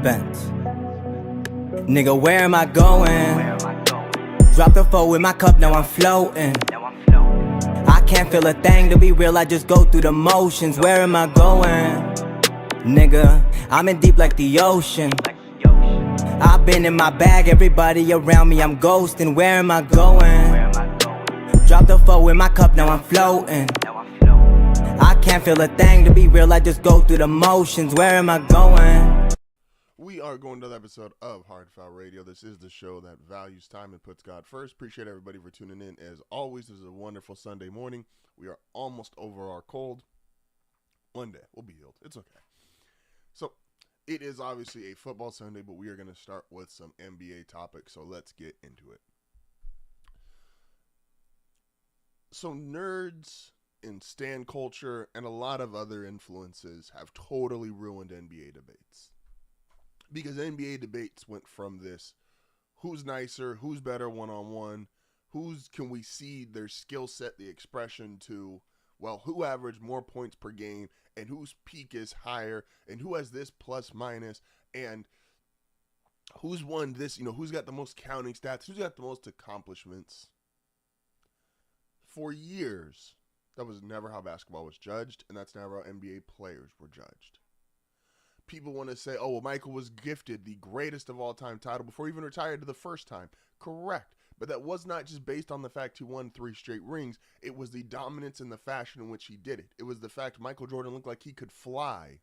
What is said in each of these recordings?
bent. Nigga, where am I going? Drop the four with my cup, now I'm floating. I can't feel a thing, to be real, I just go through the motions. Where am I going? Nigga, I'm in deep like the ocean. I've been in my bag, everybody around me, I'm ghosting. Where am I going? Drop the four in my cup, now I'm floating. I can't feel a thing, to be real, I just go through the motions. Where am I going? We are going to another episode of HardFoul Radio. This is the show that values time and puts God first. Appreciate everybody for tuning in. As always, this is a wonderful Sunday morning. We are almost over our cold. One day, we'll be healed. It's okay. So, it is obviously a football Sunday, but we are going to start with some NBA topics, so let's get into it. So, nerds and stan culture and a lot of other influences have totally ruined NBA debates. Because NBA debates went from this, who's nicer, who's better one-on-one, who's can we see their skill set, the expression, to, well, who averaged more points per game, and whose peak is higher, and who has this plus minus, and who's won this, who's got the most counting stats, who's got the most accomplishments. For years, that was never how basketball was judged, and that's never how NBA players were judged. People want to say, oh, well, Michael was gifted the greatest of all time title before he even retired the first time. Correct. But that was not just based on the fact he won 3 straight rings. It was the dominance and the fashion in which he did it. It was the fact Michael Jordan looked like he could fly.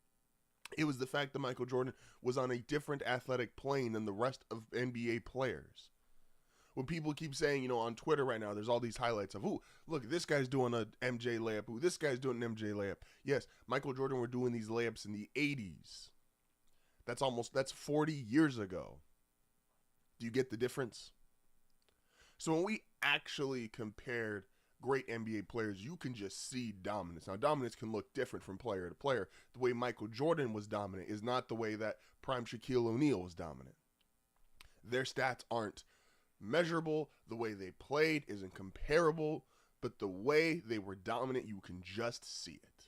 It was the fact that Michael Jordan was on a different athletic plane than the rest of NBA players. When people keep saying, on Twitter right now, there's all these highlights of, ooh, look, this guy's doing a MJ layup. Ooh, this guy's doing an MJ layup. Yes, Michael Jordan were doing these layups in the 80s. That's 40 years ago. Do you get the difference? So when we actually compared great NBA players, you can just see dominance. Now, dominance can look different from player to player. The way Michael Jordan was dominant is not the way that prime Shaquille O'Neal was dominant. Their stats aren't measurable. The way they played isn't comparable. But the way they were dominant, you can just see it.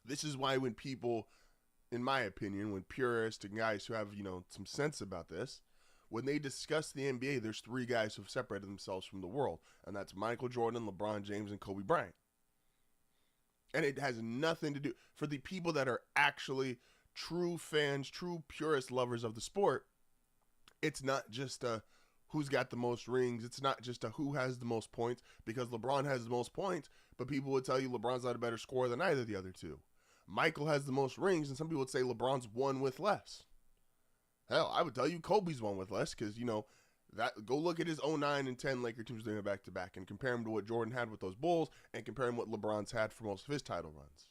This is why when people, in my opinion, when purists and guys who have, some sense about this, when they discuss the NBA, there's 3 guys who have separated themselves from the world. And that's Michael Jordan, LeBron James, and Kobe Bryant. And it has nothing to do, for the people that are actually true fans, true purist lovers of the sport, it's not just who's got the most rings. It's not just who has the most points, because LeBron has the most points, but people would tell you LeBron's not a better scorer than either of the other two. Michael has the most rings, and some people would say LeBron's won with less. Hell, I would tell you Kobe's won with less, because, that go look at his 09 and 10 Laker teams doing it back-to-back and compare him to what Jordan had with those Bulls and compare him what LeBron's had for most of his title runs.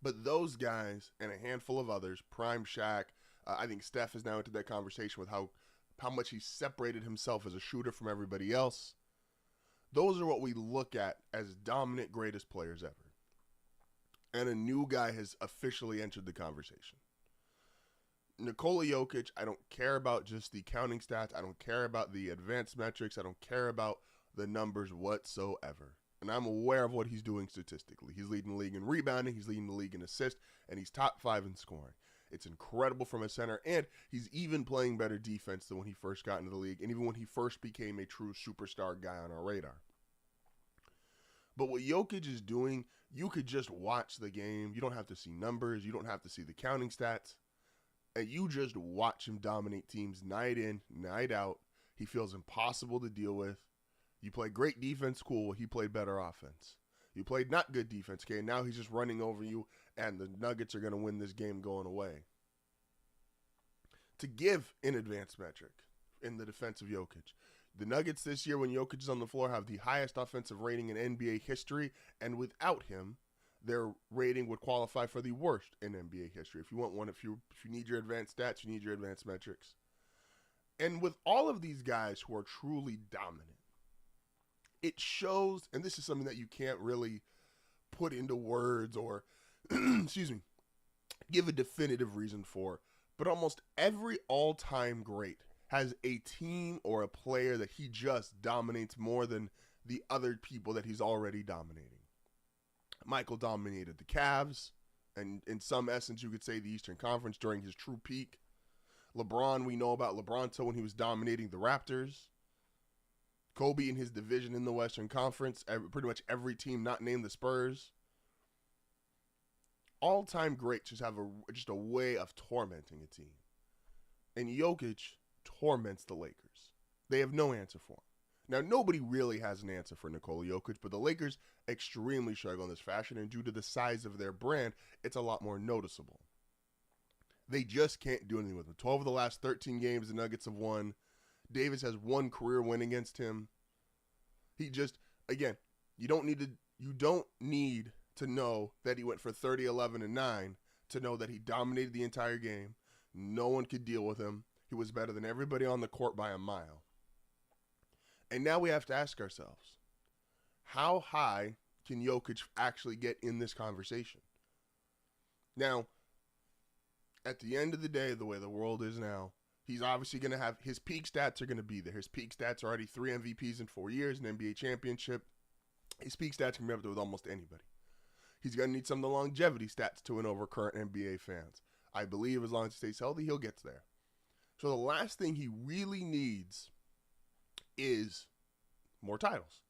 But those guys and a handful of others, prime Shaq, I think Steph is now into that conversation with how much he separated himself as a shooter from everybody else. Those are what we look at as dominant greatest players ever. And a new guy has officially entered the conversation. Nikola Jokic, I don't care about just the counting stats. I don't care about the advanced metrics. I don't care about the numbers whatsoever. And I'm aware of what he's doing statistically. He's leading the league in rebounding. He's leading the league in assists. And he's top 5 in scoring. It's incredible from a center. And he's even playing better defense than when he first got into the league. And even when he first became a true superstar guy on our radar. But what Jokic is doing, you could just watch the game. You don't have to see numbers. You don't have to see the counting stats. And you just watch him dominate teams night in, night out. He feels impossible to deal with. You play great defense, cool. He played better offense. You played not good defense, okay? Now he's just running over you, and the Nuggets are going to win this game going away. To give an advanced metric in the defense of Jokic, the Nuggets this year, when Jokic is on the floor, have the highest offensive rating in NBA history, and without him, their rating would qualify for the worst in NBA history. If you want one, if you need your advanced stats, you need your advanced metrics. And with all of these guys who are truly dominant, it shows, and this is something that you can't really put into words or, give a definitive reason for, but almost every all-time great has a team or a player that he just dominates more than the other people that he's already dominating. Michael dominated the Cavs. And in some essence, you could say the Eastern Conference during his true peak. LeBron, we know about LeBronto when he was dominating the Raptors. Kobe in his division in the Western Conference, pretty much every team not named the Spurs. All-time greats just have just a way of tormenting a team. And Jokic torments the Lakers. They have no answer for him. Now, nobody really has an answer for Nikola Jokic, but the Lakers extremely struggle in this fashion, and due to the size of their brand, it's a lot more noticeable. They just can't do anything with him. 12 of the last 13 games, the Nuggets have won. Davis has one career win against him. He just, again, you don't need to know that he went for 30, 11, and 9 to know that he dominated the entire game. No one could deal with him. He was better than everybody on the court by a mile. And now we have to ask ourselves, how high can Jokic actually get in this conversation? Now, at the end of the day, the way the world is now, he's obviously going to have, his peak stats are going to be there. His peak stats are already 3 MVPs in 4 years, an NBA championship. His peak stats can be up there with almost anybody. He's going to need some of the longevity stats to win over current NBA fans. I believe as long as he stays healthy, he'll get there. So the last thing he really needs is more titles.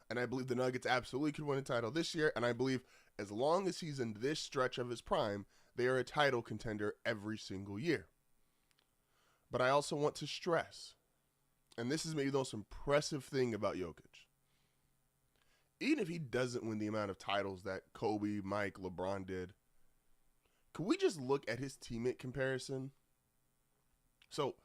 And I believe the Nuggets absolutely could win a title this year, and I believe as long as he's in this stretch of his prime, they are a title contender every single year. But I also want to stress, and this is maybe the most impressive thing about Jokic, even if he doesn't win the amount of titles that Kobe, Mike, LeBron did, could we just look at his teammate comparison? So,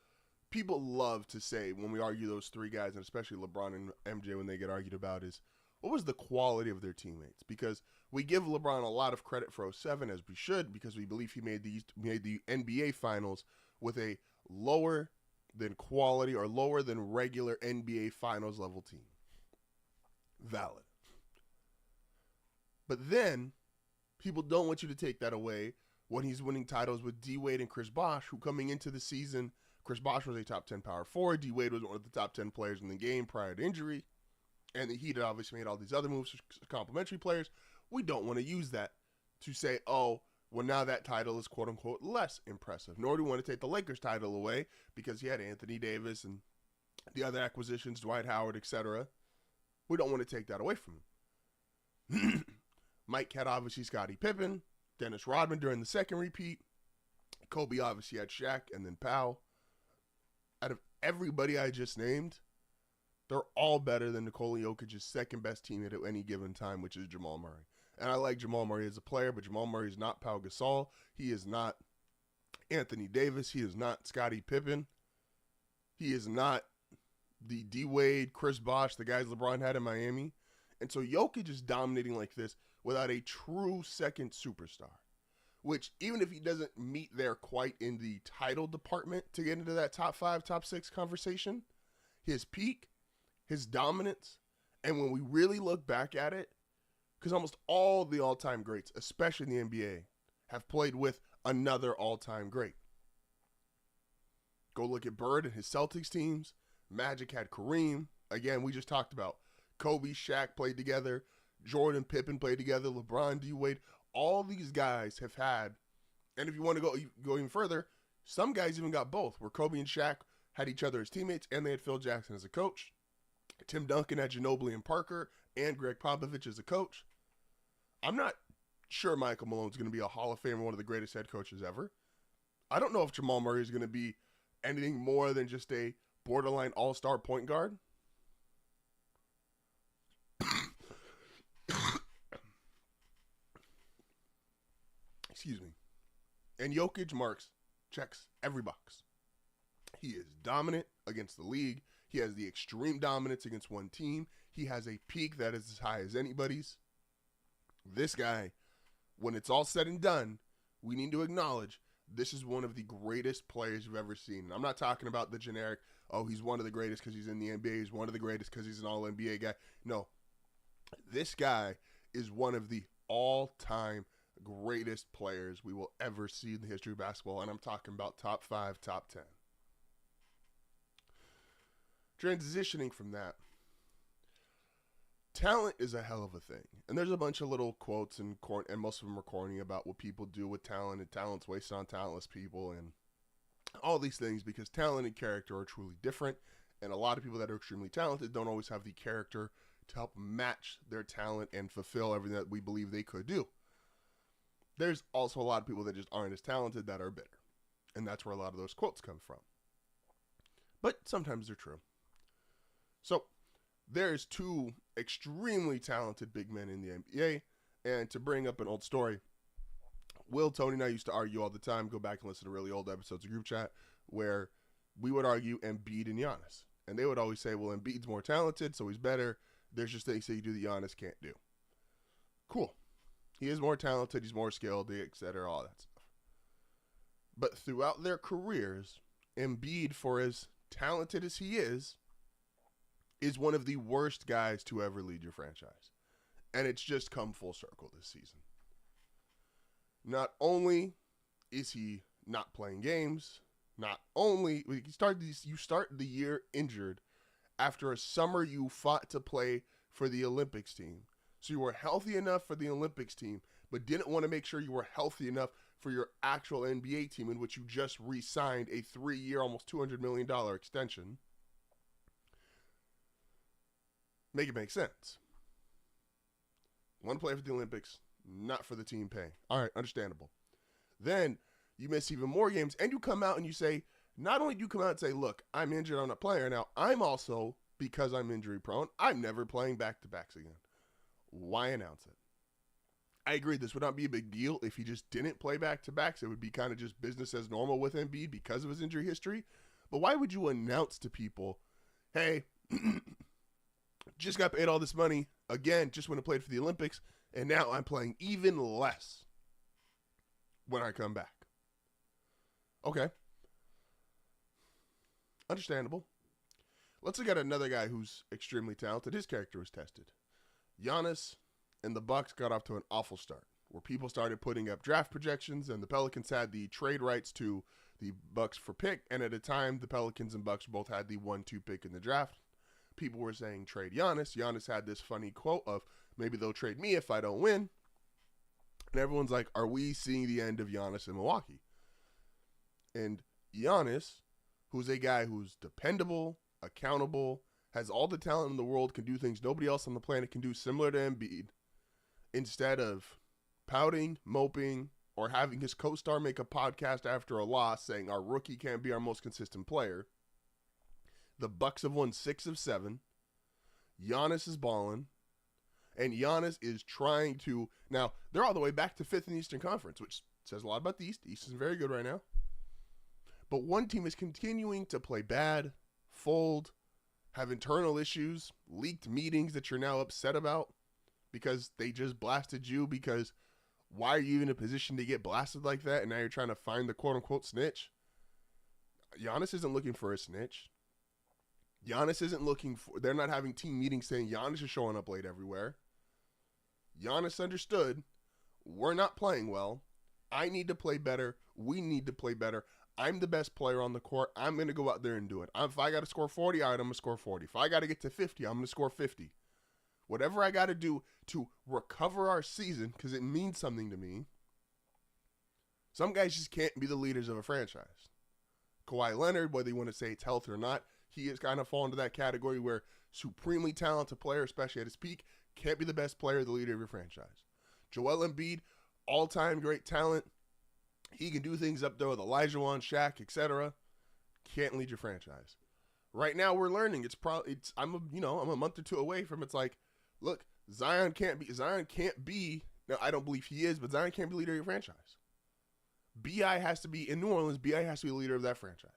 people love to say when we argue those three guys, and especially LeBron and MJ when they get argued about, is what was the quality of their teammates? Because we give LeBron a lot of credit for 07, as we should, because we believe he made the NBA Finals with a lower than quality or lower than regular NBA Finals level team. Valid. But then, people don't want you to take that away when he's winning titles with D-Wade and Chris Bosh, who coming into the season, Chris Bosh was a top 10 power forward. D-Wade was one of the top 10 players in the game prior to injury. And the Heat had obviously made all these other moves for complementary players. We don't want to use that to say, oh, well, now that title is quote-unquote less impressive. Nor do we want to take the Lakers title away because he had Anthony Davis and the other acquisitions, Dwight Howard, etc. We don't want to take that away from him. Mike had obviously Scottie Pippen, Dennis Rodman during the second repeat. Kobe obviously had Shaq and then Powell. Out of everybody I just named, they're all better than Nikola Jokic's second best teammate at any given time, which is Jamal Murray. And I like Jamal Murray as a player, but Jamal Murray is not Pau Gasol. He is not Anthony Davis. He is not Scottie Pippen. He is not the D-Wade, Chris Bosh, the guys LeBron had in Miami. And so Jokic is dominating like this without a true second superstar, which even if he doesn't meet there quite in the title department to get into that top 5, top 6 conversation, his peak, his dominance, and when we really look back at it, because almost all the all-time greats, especially in the NBA, have played with another all-time great. Go look at Bird and his Celtics teams. Magic had Kareem. Again, we just talked about Kobe, Shaq played together. Jordan, Pippen played together. LeBron, D-Wade. All these guys have had, and if you want to go even further, some guys even got both, where Kobe and Shaq had each other as teammates, and they had Phil Jackson as a coach. Tim Duncan had Ginobili and Parker, and Greg Popovich as a coach. I'm not sure Michael Malone's going to be a Hall of Famer, one of the greatest head coaches ever. I don't know if Jamal Murray is going to be anything more than just a borderline all-star point guard. Excuse me. And Jokic checks every box. He is dominant against the league. He has the extreme dominance against one team. He has a peak that is as high as anybody's. This guy, when it's all said and done, we need to acknowledge this is one of the greatest players you've ever seen. And I'm not talking about the generic, oh, he's one of the greatest because he's in the NBA. He's one of the greatest because he's an all-NBA guy. No. This guy is one of the all-time greatest players we will ever see in the history of basketball, and I'm talking about top 5, top 10. Transitioning from that, talent is a hell of a thing. And there's a bunch of little quotes and most of them are corny about what people do with talent and talent's wasted on talentless people and all these things, because talent and character are truly different. And a lot of people that are extremely talented don't always have the character to help match their talent and fulfill everything that we believe they could do. There's also a lot of people that just aren't as talented that are bitter. And that's where a lot of those quotes come from. But sometimes they're true. So there's two extremely talented big men in the NBA. And to bring up an old story, Will, Tony, and I used to argue all the time. Go back and listen to really old episodes of Group Chat where we would argue Embiid and Giannis. And they would always say, well, Embiid's more talented, so he's better. There's just things that you do that Giannis can't do. Cool. He is more talented, he's more skilled, etc., all that stuff. But throughout their careers, Embiid, for as talented as he is one of the worst guys to ever lead your franchise. And it's just come full circle this season. Not only is he not playing games, not only you start the year injured after a summer you fought to play for the Olympics team. So you were healthy enough for the Olympics team, but didn't want to make sure you were healthy enough for your actual NBA team, in which you just re-signed a 3-year, almost $200 million extension. Make it make sense. One play for the Olympics, not for the team paying. All right, understandable. Then you miss even more games, and you come out and you say, not only do you come out and say, look, I'm injured, I'm not playing now, I'm also, because I'm injury prone, I'm never playing back-to-backs again. Why announce it? I agree, this would not be a big deal if he just didn't play back-to-backs. It would be kind of just business as normal with Embiid because of his injury history. But why would you announce to people, hey, just got paid all this money, again, just when I played for the Olympics, and now I'm playing even less when I come back? Okay. Understandable. Let's look at another guy who's extremely talented. His character was tested. Giannis and the Bucks got off to an awful start, where people started putting up draft projections, and the Pelicans had the trade rights to the Bucks for pick, and at a time, the Pelicans and Bucks both had the 1-2 pick in the draft. People were saying trade Giannis. Giannis had this funny quote of, maybe they'll trade me if I don't win. And everyone's like, are we seeing the end of Giannis in Milwaukee? And Giannis, who's a guy who's dependable, accountable, has all the talent in the world, can do things nobody else on the planet can do, similar to Embiid, instead of pouting, moping, or having his co-star make a podcast after a loss saying our rookie can't be our most consistent player, the Bucks have won 6 of 7. Giannis is balling. And Giannis is trying to... Now, they're all the way back to 5th in the Eastern Conference, which says a lot about the East. The East is very good right now. But one team is continuing to play bad, fold, have internal issues, leaked meetings that you're now upset about because they just blasted you, because why are you in a position to get blasted like that, and now you're trying to find the quote-unquote snitch? Giannis isn't looking for a snitch. Giannis isn't looking for... They're not having team meetings saying Giannis is showing up late everywhere. Giannis understood, we're not playing well. I need to play better. We need to play better. I'm the best player on the court. I'm going to go out there and do it. If I got to score 40, all right, I'm going to score 40. If I got to get to 50, I'm going to score 50. Whatever I got to do to recover our season, because it means something to me. Some guys just can't be the leaders of a franchise. Kawhi Leonard, whether you want to say it's health or not, he has kind of fallen into that category where supremely talented player, especially at his peak, can't be the best player, the leader of your franchise. Joel Embiid, all-time great talent. He can do things up there with Olajuwon, Shaq, etc. Can't lead your franchise. Right now, we're learning. I'm a month or two away from. It's like, look, Zion can't be. Now, I don't believe he is, but Zion can't be leader of your franchise. B.I. has to be in New Orleans. B.I. has to be the leader of that franchise.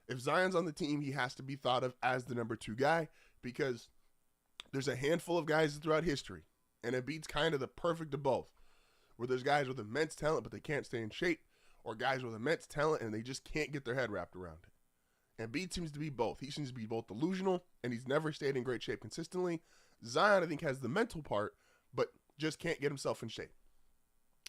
If Zion's on the team, he has to be thought of as the number 2 guy, because there's a handful of guys throughout history, and Embiid's kind of the perfect of both, where there's guys with immense talent, but they can't stay in shape, or guys with immense talent, and they just can't get their head wrapped around it. Embiid seems to be both. He seems to be both delusional, and he's never stayed in great shape consistently. Zion, I think, has the mental part, but just can't get himself in shape.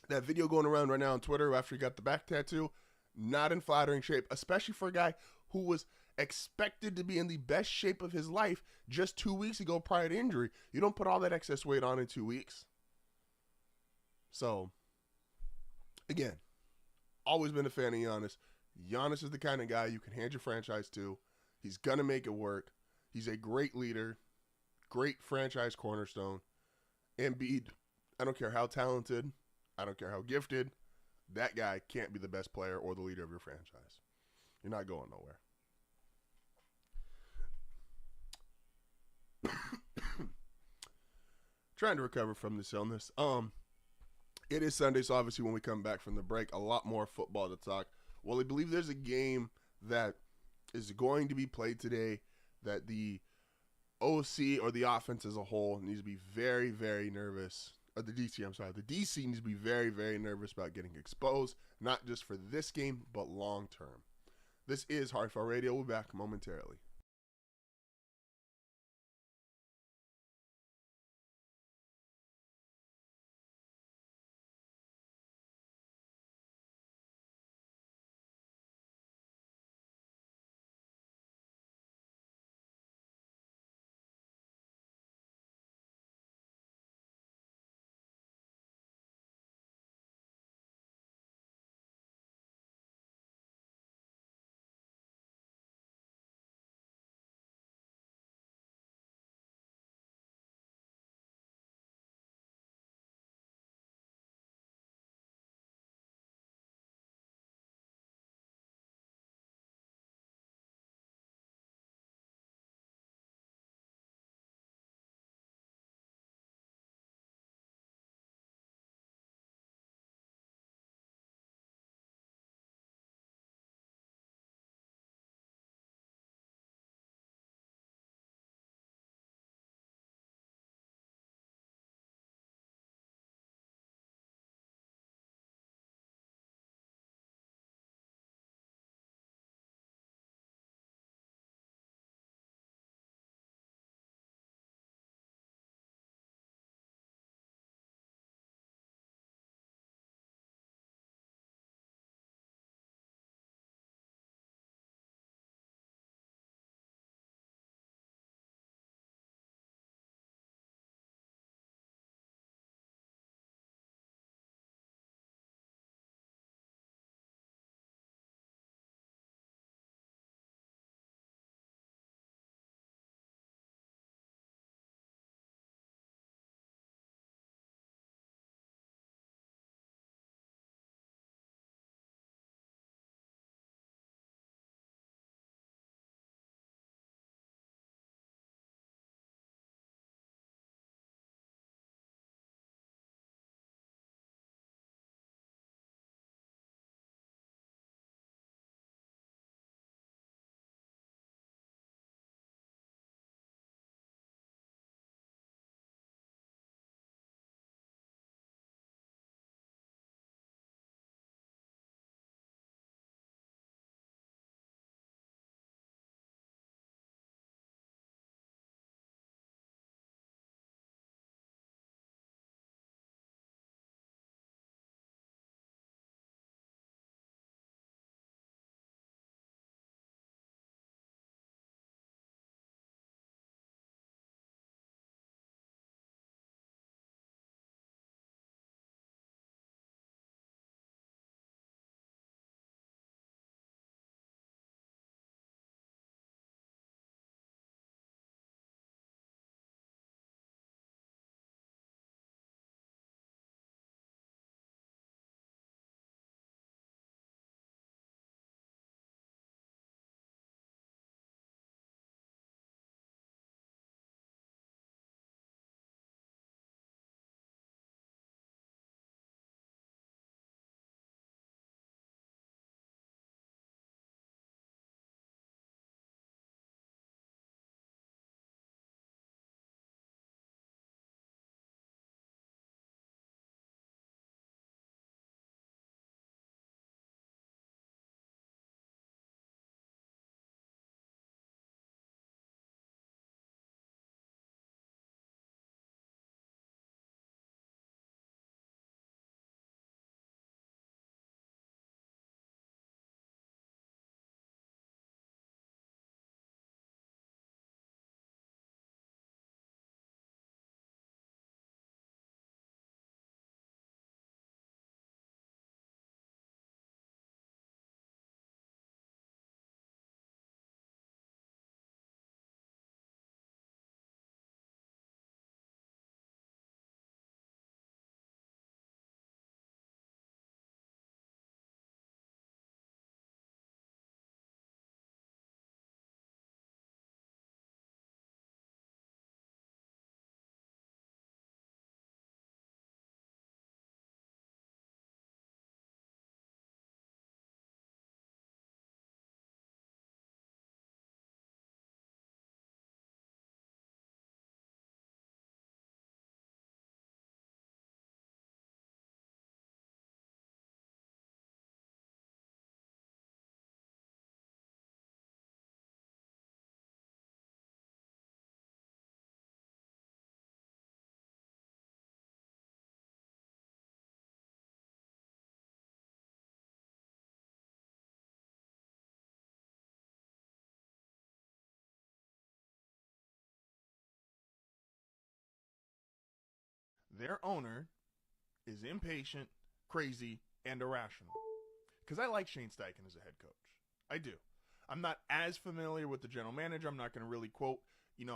That video going around right now on Twitter after he got the back tattoo, not in flattering shape, especially for a guy who was expected to be in the best shape of his life just 2 weeks ago prior to injury. You don't put all that excess weight on in 2 weeks. So, again, always been a fan of Giannis. Giannis is the kind of guy you can hand your franchise to. He's going to make it work. He's a great leader, great franchise cornerstone. Embiid, I don't care how talented, I don't care how gifted, that guy can't be the best player or the leader of your franchise. You're not going nowhere. Trying to recover from this illness. It is Sunday, so obviously when we come back from the break, a lot more football to talk. Well, I believe there's a game that is going to be played today that the OC or the offense as a whole needs to be very, very nervous. Or the DC, I'm sorry. The DC needs to be very, very nervous about getting exposed, not just for this game, but long term. This is HardFoul Radio. We'll be back momentarily. their owner is impatient, crazy, and irrational. Because I like Shane Steichen as a head coach. I do. I'm not as familiar with the general manager. I'm not going to really quote,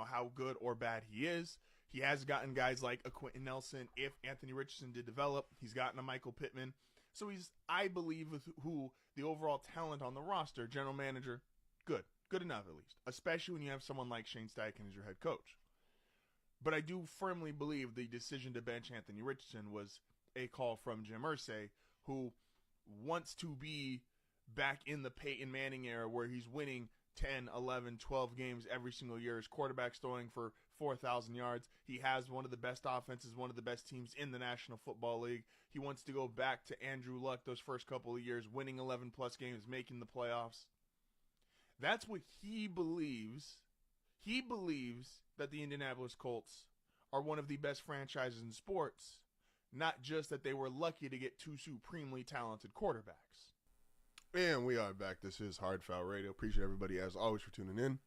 how good or bad he is. He has gotten guys like a Quentin Nelson. If Anthony Richardson did develop, he's gotten a Michael Pittman. So he's, I believe, with who the overall talent on the roster, general manager, good enough at least. Especially when you have someone like Shane Steichen as your head coach. But I do firmly believe the decision to bench Anthony Richardson was a call from Jim Irsay, who wants to be back in the Peyton Manning era where he's winning 10, 11, 12 games every single year. His quarterback's throwing for 4,000 yards. He has one of the best offenses, one of the best teams in the National Football League. He wants to go back to Andrew Luck those first couple of years, winning 11-plus games, making the playoffs. That's what he believes. He believes that the Indianapolis Colts are one of the best franchises in sports, not just that they were lucky to get two supremely talented quarterbacks. And we are back. This is HardFoul Radio. Appreciate everybody, as always, for tuning in.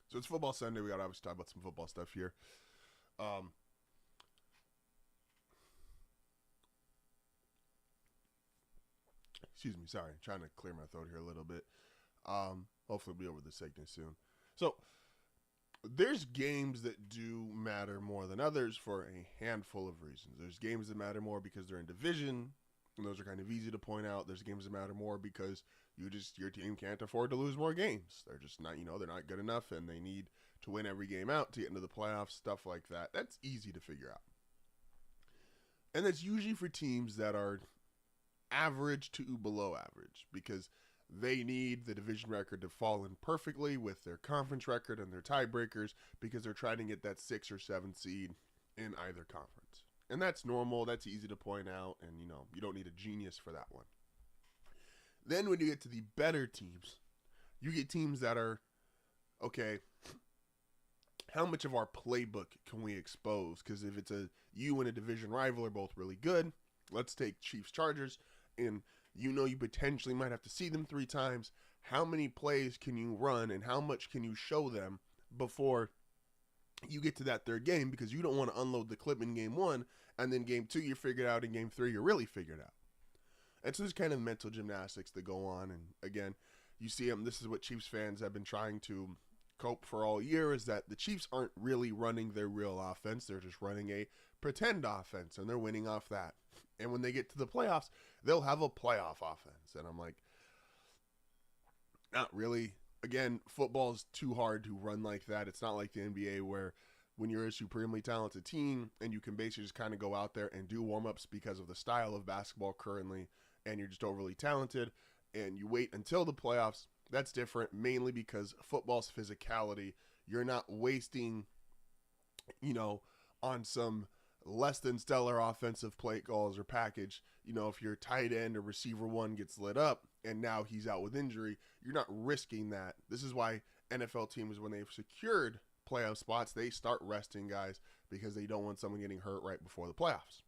So it's Football Sunday. We got to obviously talk about some football stuff here. Excuse me. Sorry. Trying to clear my throat here a little bit. Hopefully we'll be over this sickness soon. So there's games that do matter more than others for a handful of reasons. There's games that matter more because they're in division, and those are kind of easy to point out. There's games that matter more because your team can't afford to lose more games. They're just not, they're not good enough, and they need to win every game out to get into the playoffs, stuff like that. That's easy to figure out. And that's usually for teams that are average to below average because they need the division record to fall in perfectly with their conference record and their tiebreakers because they're trying to get that 6 or 7 seed in either conference. And that's normal. That's easy to point out. And, you don't need a genius for that one. Then when you get to the better teams, you get teams that are, okay, how much of our playbook can we expose? Because if it's you and a division rival are both really good, let's take Chiefs-Chargers, and you potentially might have to see them 3 times. How many plays can you run and how much can you show them before you get to that third game? Because you don't want to unload the clip in game 1 and then game 2 you're figured out, and game 3 you're really figured out. And so there's kind of mental gymnastics that go on. And again, you see them. This is what Chiefs fans have been trying to cope for all year, is that the Chiefs aren't really running their real offense. They're just running a pretend offense, and they're winning off that. And when they get to the playoffs, they'll have a playoff offense. And I'm like, not really. Again, football is too hard to run like that. It's not like the NBA where when you're a supremely talented team and you can basically just kind of go out there and do warm-ups because of the style of basketball currently, and you're just overly talented, and you wait until the playoffs. That's different, mainly because football's physicality. You're not wasting, on some less than stellar offensive play calls or package. If your tight end or receiver 1 gets lit up and now he's out with injury, you're not risking that. This is why NFL teams, when they've secured playoff spots, they start resting guys because they don't want someone getting hurt right before the playoffs.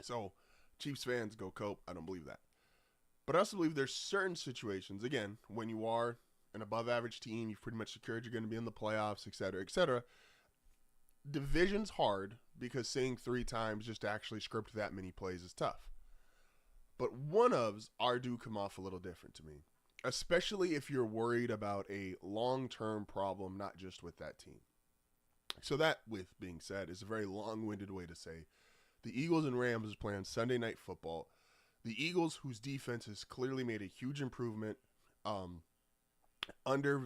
So Chiefs fans, go cope. I don't believe that. But I also believe there's certain situations, again, when you are an above average team, you've pretty much secured you're going to be in the playoffs, et cetera, et cetera. Division's hard because saying 3 times just to actually script that many plays is tough. But one-ofs do come off a little different to me, especially if you're worried about a long-term problem, not just with that team. So that, with being said, is a very long-winded way to say the Eagles and Rams is playing Sunday Night Football. The Eagles, whose defense has clearly made a huge improvement under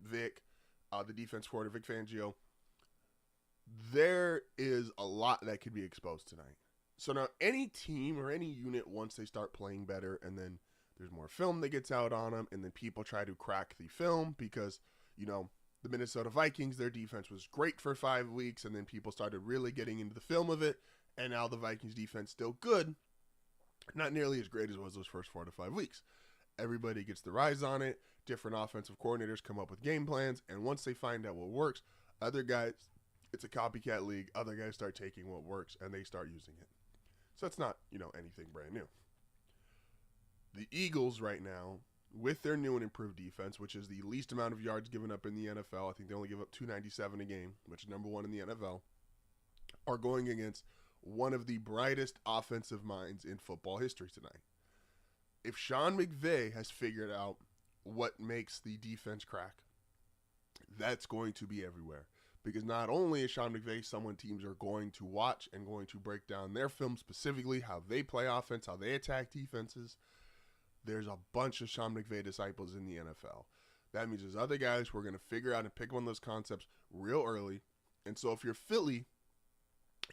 Vic, the defense coordinator, Vic Fangio, there is a lot that could be exposed tonight. So now any team or any unit, once they start playing better and then there's more film that gets out on them and then people try to crack the film because, the Minnesota Vikings, their defense was great for 5 weeks and then people started really getting into the film of it. And now the Vikings defense still good, not nearly as great as it was those first 4 to 5 weeks. Everybody gets the rise on it. Different offensive coordinators come up with game plans. And once they find out what works, other guys, it's a copycat league. Other guys start taking what works and they start using it. So it's not, anything brand new. The Eagles right now, with their new and improved defense, which is the least amount of yards given up in the NFL. I think they only give up 297 a game, which is number one in the NFL, are going against one of the brightest offensive minds in football history tonight. If Sean McVay has figured out what makes the defense crack, that's going to be everywhere. Because not only is Sean McVay someone teams are going to watch and going to break down their film, specifically how they play offense, how they attack defenses, there's a bunch of Sean McVay disciples in the NFL. That means there's other guys who are going to figure out and pick one of those concepts real early. And so if you're Philly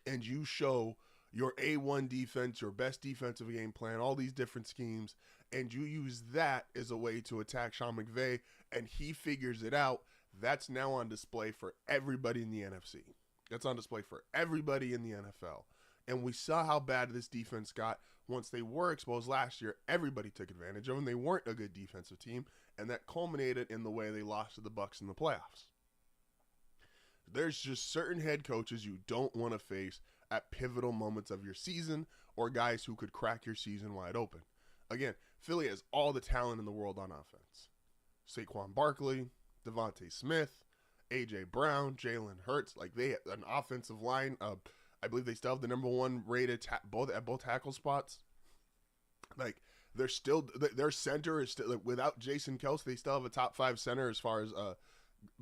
and you show your A1 defense, your best defensive game plan, all these different schemes, and you use that as a way to attack Sean McVay, and he figures it out, that's now on display for everybody in the NFC. That's on display for everybody in the NFL. And we saw how bad this defense got once they were exposed last year. Everybody took advantage of them. They weren't a good defensive team, and that culminated in the way they lost to the Bucs in the playoffs. There's just certain head coaches you don't want to face at pivotal moments of your season, or guys who could crack your season wide open. Again, Philly has all the talent in the world on offense. Saquon Barkley, Devontae Smith, A.J. Brown, Jalen Hurts. Like, they have an offensive line. I believe they still have the number one rated at both tackle spots. Like, they're still, their center is still, like, without Jason Kelce, they still have a top 5 center as far as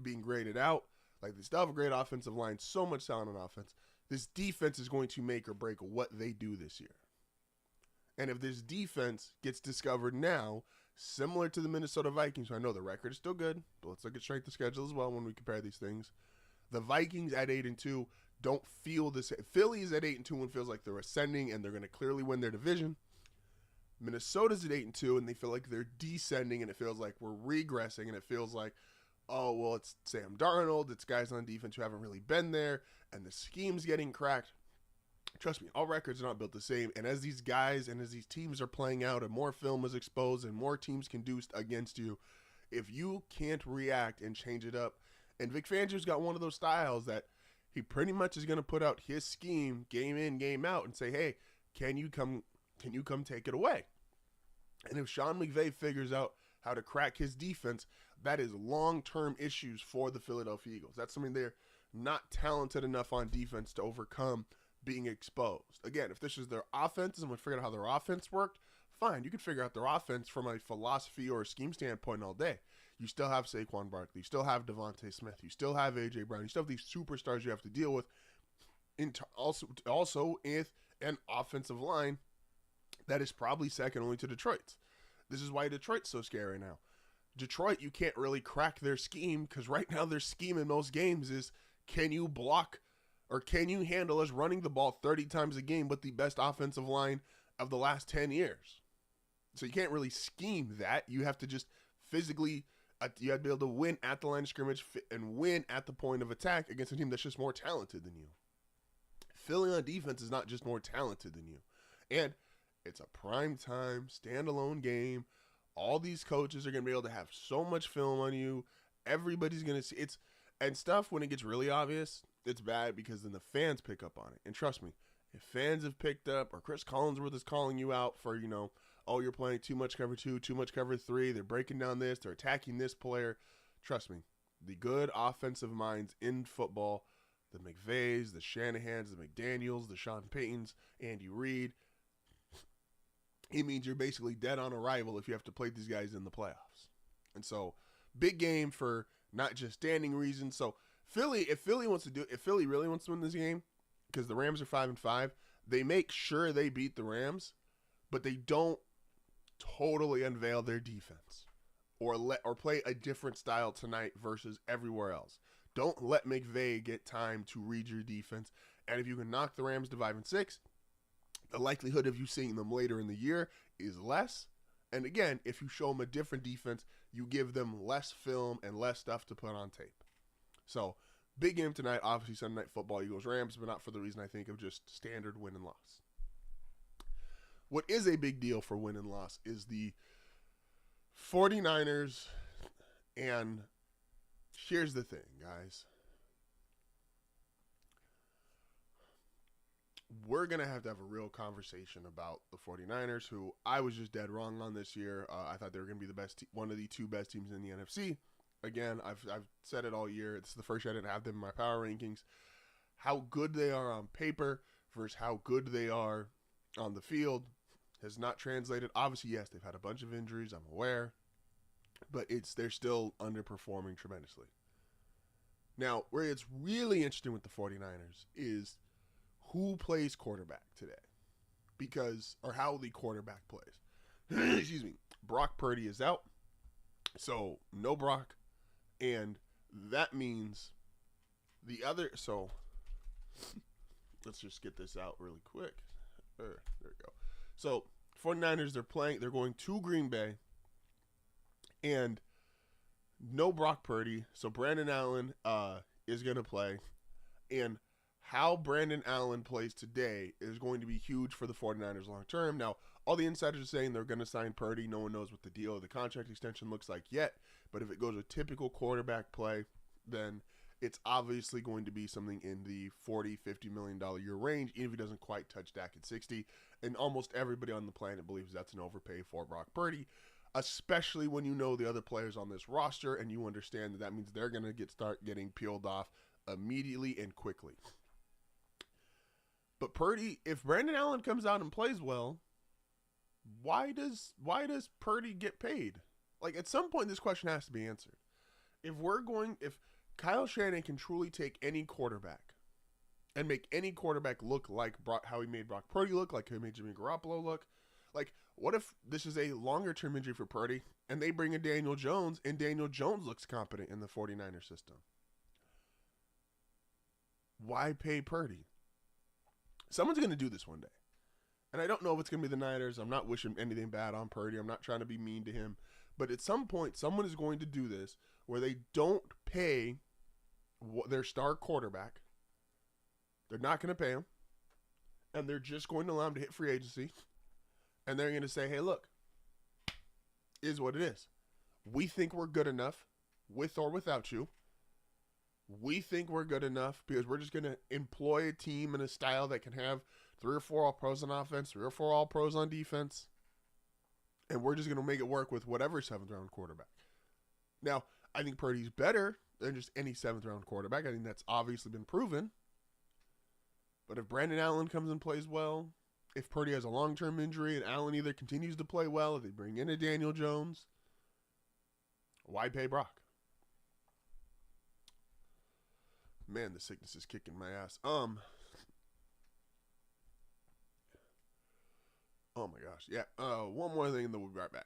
being graded out. Like, they still have a great offensive line, so much talent on offense. This defense is going to make or break what they do this year. And if this defense gets discovered now, similar to the Minnesota Vikings, who I know the record is still good, but let's look at strength of schedule as well when we compare these things. The Vikings at 8-2 don't feel this. Philly's at 8-2 and feels like they're ascending and they're going to clearly win their division. Minnesota's at 8-2 and they feel like they're descending and it feels like we're regressing and it feels like, oh, well, it's Sam Darnold, it's guys on defense who haven't really been there, and the scheme's getting cracked. Trust me, all records are not built the same, and as these guys and as these teams are playing out and more film is exposed and more teams conduced against you, if you can't react and change it up, and Vic Fangio's got one of those styles that he pretty much is going to put out his scheme game in, game out, and say, hey, can you come take it away? And if Sean McVay figures out how to crack his defense, that is long-term issues for the Philadelphia Eagles. That's something they're not talented enough on defense to overcome being exposed. Again, if this is their offense and we figured out how their offense worked, fine. You can figure out their offense from a philosophy or a scheme standpoint all day. You still have Saquon Barkley. You still have Devontae Smith. You still have A.J. Brown. You still have these superstars you have to deal with. Also with an offensive line that is probably second only to Detroit's. This is why Detroit's so scary now. Detroit, you can't really crack their scheme because right now their scheme in most games is, can you block or can you handle us running the ball 30 times a game with the best offensive line of the last 10 years? So you can't really scheme that. You have to just physically, you have to be able to win at the line of scrimmage and win at the point of attack against a team that's just more talented than you. Philly on defense is not just more talented than you. And it's a prime time, standalone game. All these coaches are going to be able to have so much film on you. Everybody's going to see it's, and stuff when it gets really obvious, it's bad because then the fans pick up on it. And trust me, if fans have picked up or Chris Collinsworth is calling you out for, oh, you're playing too much cover 2, too much cover 3, they're breaking down this, they're attacking this player. Trust me, the good offensive minds in football, the McVays, the Shanahans, the McDaniels, the Sean Paytons, Andy Reid, it means you're basically dead on arrival if you have to play these guys in the playoffs. And so, big game for not just standing reasons. So, if Philly really wants to win this game, because the Rams are 5-5, they make sure they beat the Rams, but they don't totally unveil their defense or play a different style tonight versus everywhere else. Don't let McVay get time to read your defense. And if you can knock the Rams to 5-6, the likelihood of you seeing them later in the year is less. And again, if you show them a different defense, you give them less film and less stuff to put on tape. So, big game tonight, obviously Sunday Night Football, Eagles-Rams, but not for the reason I think of just standard win and loss. What is a big deal for win and loss is the 49ers, and here's the thing, guys. we're going to have a real conversation about the 49ers, who I was just dead wrong on this year. I thought they were going to be the best, one of the two best teams in the NFC. Again, I've said it all year. It's the first year I didn't have them in my power rankings. How good they are on paper versus how good they are on the field has not translated. Obviously, yes, they've had a bunch of injuries, I'm aware, but they're still underperforming tremendously. Now, where it's really interesting with the 49ers is who plays quarterback today, or how the quarterback plays. Excuse me. Brock Purdy is out, so no Brock, and that means so let's just get this out really quick. There we go. So 49ers, they're going to Green Bay, and no Brock Purdy, so Brandon Allen is going to play, and how Brandon Allen plays today is going to be huge for the 49ers long term. Now, all the insiders are saying they're going to sign Purdy. No one knows what the deal of the contract extension looks like yet, but if it goes a typical quarterback play, then it's obviously going to be something in the $40-50 million a year range, even if he doesn't quite touch Dak at 60. And almost everybody on the planet believes that's an overpay for Brock Purdy, especially when you know the other players on this roster and you understand that means they're going to start getting peeled off immediately and quickly. But Purdy, if Brandon Allen comes out and plays well, why does Purdy get paid? Like, at some point, this question has to be answered. If Kyle Shanahan can truly take any quarterback and make any quarterback look like how he made Brock Purdy look, like how he made Jimmy Garoppolo look, like, what if this is a longer-term injury for Purdy and they bring in Daniel Jones and Daniel Jones looks competent in the 49er system? Why pay Purdy? Someone's going to do this one day. And I don't know if it's going to be the Niners. I'm not wishing anything bad on Purdy. I'm not trying to be mean to him. But at some point, someone is going to do this where they don't pay their star quarterback. They're not going to pay him. And they're just going to allow him to hit free agency. And they're going to say, hey, look, is what it is. We think we're good enough with or without you. We think we're good enough because we're just going to employ a team and a style that can have 3 or 4 all-pros on offense, 3 or 4 all-pros on defense, and we're just going to make it work with whatever 7th-round quarterback. Now, I think Purdy's better than just any 7th-round quarterback. I think that's obviously been proven. But if Brandon Allen comes and plays well, if Purdy has a long-term injury and Allen either continues to play well, if they bring in a Daniel Jones, why pay Brock? Man, the sickness is kicking my ass. Oh my gosh. Yeah. One more thing, and then we'll be right back.